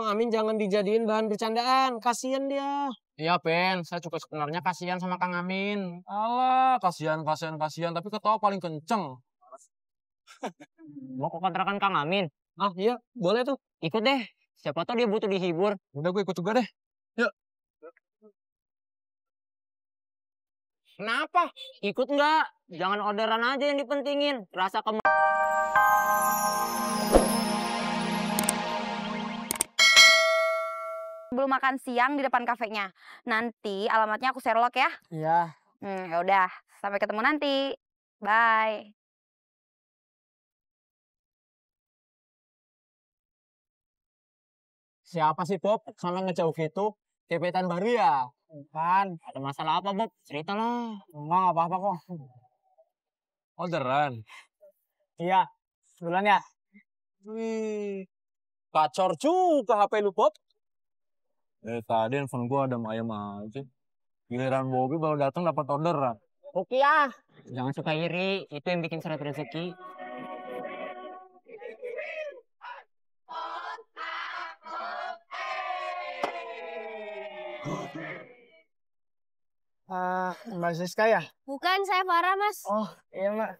Amin jangan dijadiin bahan bercandaan, kasihan dia. Iya Ben, saya juga sebenarnya kasihan sama Kang Amin. Alah, kasihan, tapi ketawa paling kenceng. Mau ke kontrakan Kang Amin? Ah iya, boleh tuh. Ikut deh, siapa tahu dia butuh dihibur. Udah gue ikut juga deh. Yuk. Kenapa? Ikut nggak? Jangan orderan aja yang dipentingin. Rasa Belum makan siang di depan kafenya. Nanti alamatnya aku share log ya. Iya. Ya udah, sampai ketemu nanti. Bye. Siapa sih Bob? Sama ngejauh gitu? Gebetan baru ya? Bukan. Ada masalah apa Bob? Ceritalah. Enggak apa-apa kok. Orderan. Iya, duluan ya. Wih, gacor juga HP lu Bob. Tadi handphone gue ada ayam aja. Giliran Bobby baru datang dapat orderan. Oke ya. Jangan suka iri, itu yang bikin seret rezeki. Mbak Siska ya? Bukan, saya Farah, Mas. Oh, iya Mbak.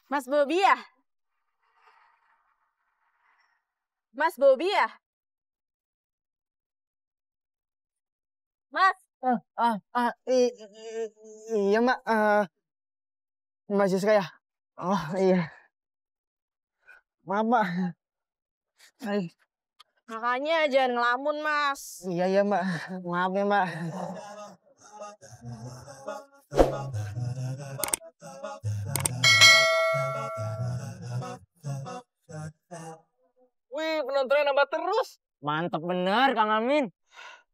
Mas Bobi ya? Mas Bobi ya? Mas, Iya Mbak. Mbak Siska ya? Oh iya. Maaf Mbak. makanya jangan ngelamun, Mas. Iya Mbak. Maaf ya Mbak. Wih, penontonnya nambah terus. Mantap bener Kang Amin.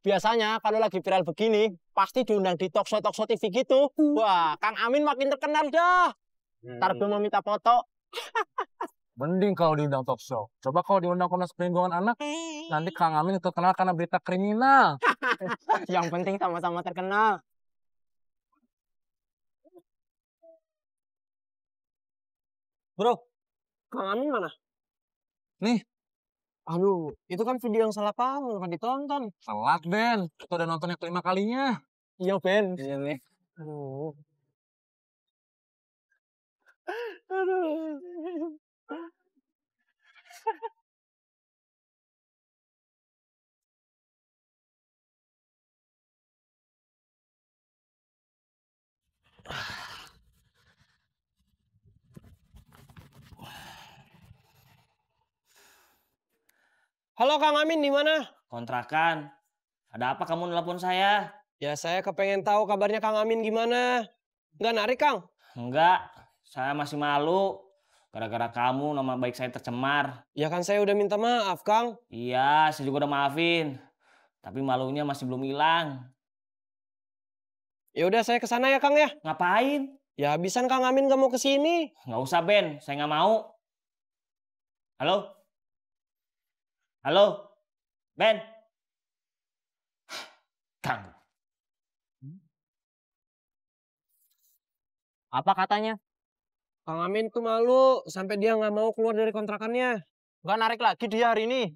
Biasanya kalau lagi viral begini, pasti diundang di talkshow TV gitu. Wah, Kang Amin makin terkenal dah. Ntar gue mau minta foto. Mending kalau diundang talk show. Coba kalau diundang Komnas Perlindungan Anak, nanti Kang Amin terkenal karena berita kriminal. Yang penting sama-sama terkenal. Bro, Kang Amin mana? Nih. Aduh, itu kan video yang salah paham, kan ditonton. Telat, Ben. Kita udah nonton yang kelima kalinya. Iya, Ben. Iya nih. Aduh. Aduh. Halo Kang Amin, di mana? Kontrakan. Ada apa kamu nelpon saya? Ya saya kepengen tahu kabarnya Kang Amin gimana. Nggak narik Kang? Enggak, saya masih malu. Gara-gara kamu nama baik saya tercemar. Ya kan saya udah minta maaf Kang. Iya, saya juga udah maafin. Tapi malunya masih belum hilang. Ya udah saya kesana ya Kang ya. Ngapain? Ya habisan Kang Amin nggak mau kesini. Nggak usah Ben, saya nggak mau. Halo? Halo? Ben? Kang. Apa katanya? Kang Amin tuh malu sampai dia nggak mau keluar dari kontrakannya. Nggak narik lagi dia hari ini.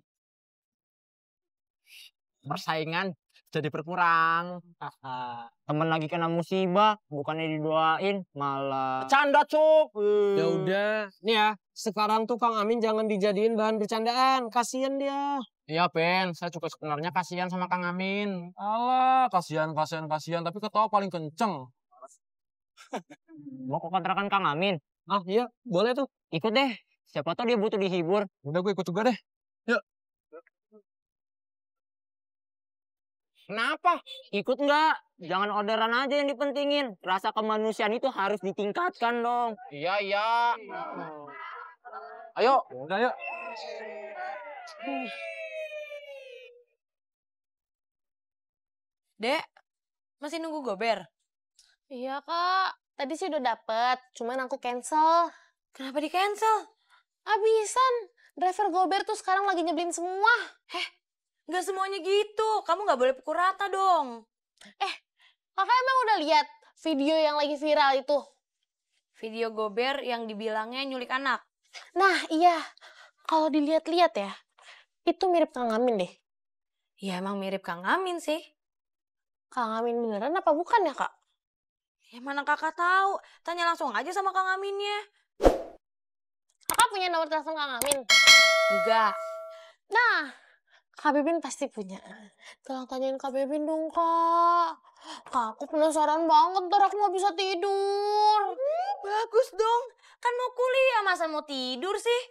Persaingan jadi berkurang. Temen lagi kena musibah, bukannya didoain, malah canda cuk. Ya udah, nih ya. Sekarang tuh Kang Amin jangan dijadiin bahan bercandaan, kasihan dia. Iya Ben, saya juga sebenarnya kasihan sama Kang Amin. Alah, kasihan, tapi ketawa paling kenceng. Mau ke kontrakan Kang Amin? Ah iya, boleh tuh. Ikut deh, siapa tahu dia butuh dihibur. Udah gue ikut juga deh. Yuk. Kenapa? Ikut nggak? Jangan orderan aja yang dipentingin. Rasa kemanusiaan itu harus ditingkatkan dong. Iya. Ayo, udah yuk. Dek, masih nunggu gober? Iya kak, tadi sih udah dapet, cuman aku cancel. Kenapa di-cancel? Abisan, driver Gober tuh sekarang lagi nyebelin semua. Nggak semuanya gitu, kamu nggak boleh pukul rata dong. Kakak emang udah lihat video yang lagi viral itu. Video gober yang dibilangnya nyulik anak. Nah iya, kalau dilihat-lihat ya, itu mirip Kang Amin deh. Ya emang mirip Kang Amin sih. Kang Amin beneran apa bukan ya, Kak? Ya mana kakak tahu. Tanya langsung aja sama Kang Aminnya. Kakak punya nomor telepon Kang Amin? Enggak. Nah, Kak Bebin pasti punya. Tolong tanyain Kak Bebin dong, Kak. Kak, aku penasaran banget, ntar aku gak bisa tidur. Bagus dong. Kan mau kuliah, masa mau tidur sih?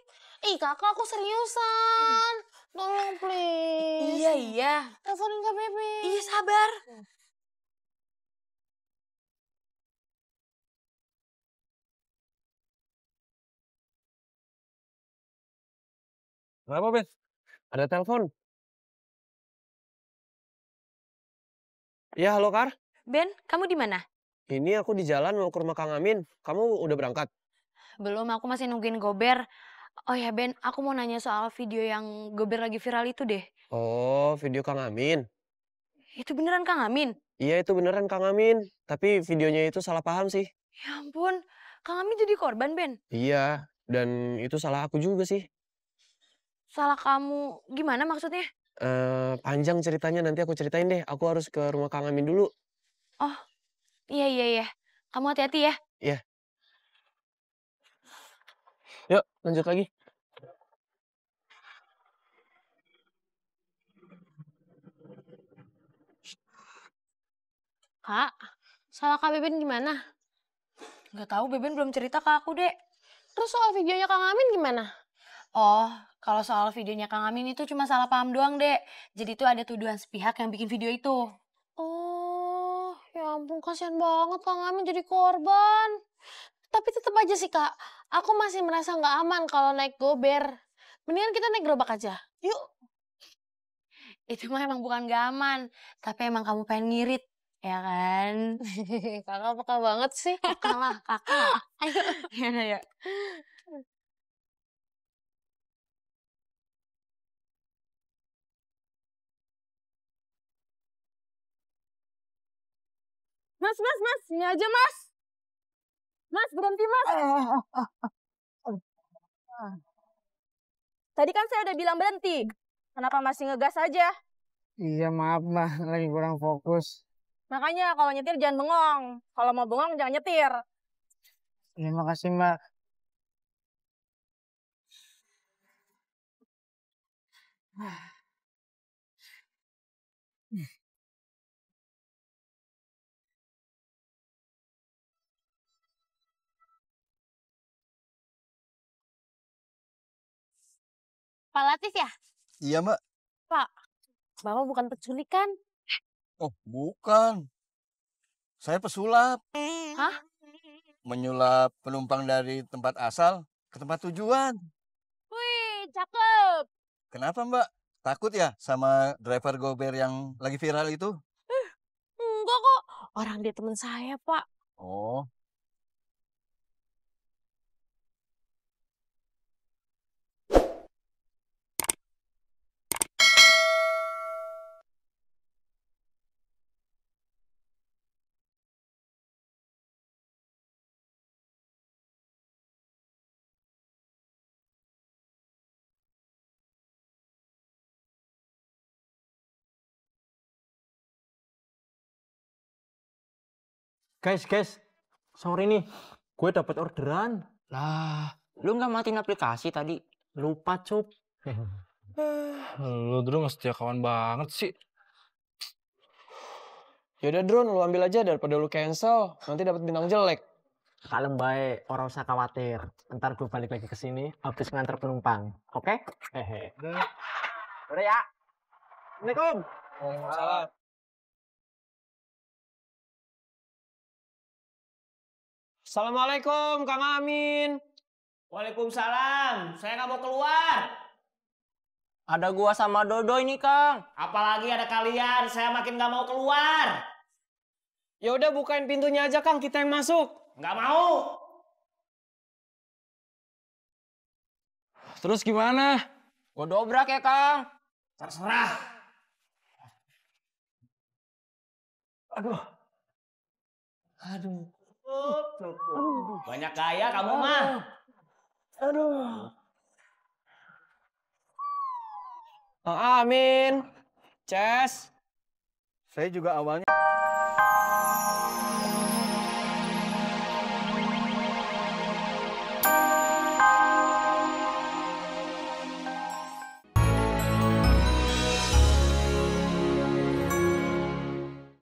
Ih, Kakak, aku seriusan. Tolong, please. Iya. Teleponin Kak Bebin. Iya sabar. Kenapa, Ben? Ada telepon. Iya, halo Kar. Ben, kamu di mana? Ini aku di jalan mau ke rumah Kang Amin. Kamu udah berangkat? Belum, aku masih nungguin gober. Oh ya Ben, aku mau nanya soal video yang gober lagi viral itu deh. Oh, video Kang Amin. Itu beneran Kang Amin? Iya, itu beneran Kang Amin. Tapi videonya itu salah paham sih. Ya ampun, Kang Amin jadi korban Ben. Iya, dan itu salah aku juga sih. Salah kamu, gimana maksudnya? Panjang ceritanya, nanti aku ceritain deh. Aku harus ke rumah Kang Amin dulu. Oh, iya. Kamu hati-hati ya. Iya. Yuk, lanjut lagi. Kak, salah Kak Bebin gimana? Nggak tahu, Beben belum cerita ke aku, Dek. Terus soal videonya Kang Amin gimana? Oh, kalau soal videonya Kang Amin itu cuma salah paham doang, Dek. Jadi tuh ada tuduhan sepihak yang bikin video itu. Oh, ya ampun, kasihan banget Kang Amin jadi korban. Tapi tetap aja sih, Kak. Aku masih merasa nggak aman kalau naik gober. Mendingan kita naik gerobak aja. Yuk. Itu mah emang bukan gak aman, tapi emang kamu pengen ngirit, ya kan? Kakak peka banget sih. Kalah, kakak. Ayo. Ya. Mas, ini aja, Mas. Mas, berhenti, Mas. Tadi kan saya udah bilang berhenti. Kenapa masih ngegas aja? Iya maaf mbak, lagi kurang fokus. Makanya kalau nyetir jangan bengong. Kalau mau bengong jangan nyetir. Terima kasih mbak. Pak Latif ya? Iya, Mbak. Pak, Bapak bukan penculikan. Oh, bukan. Saya pesulap. Hah? Menyulap penumpang dari tempat asal ke tempat tujuan. Wih, cakep. Kenapa, Mbak? Takut ya sama driver gober yang lagi viral itu? Enggak kok. Orang dia teman saya, Pak. Oh, Guys, sorry nih, gue dapat orderan. Lah, lu nggak matiin aplikasi tadi? Lupa, Cup. Lu dulu nggak setia kawan banget sih. Yaudah Drone, lu ambil aja daripada lu cancel. Nanti dapat bintang jelek. Kalem baik, orang usah khawatir. Ntar gue balik lagi ke sini, habis nganter penumpang. Oke? Hehe. Udah ya. Assalamualaikum. Salah. Assalamualaikum, Kang Amin. Waalaikumsalam, saya nggak mau keluar. Ada gua sama Dodo ini, Kang. Apalagi ada kalian, saya makin nggak mau keluar. Ya udah bukain pintunya aja, Kang. Kita yang masuk. Nggak mau. Terus gimana? Gua dobrak ya, Kang. Terserah. Aduh. Aduh. Banyak gaya kamu mah. Kang Amin, Ces. Saya juga awalnya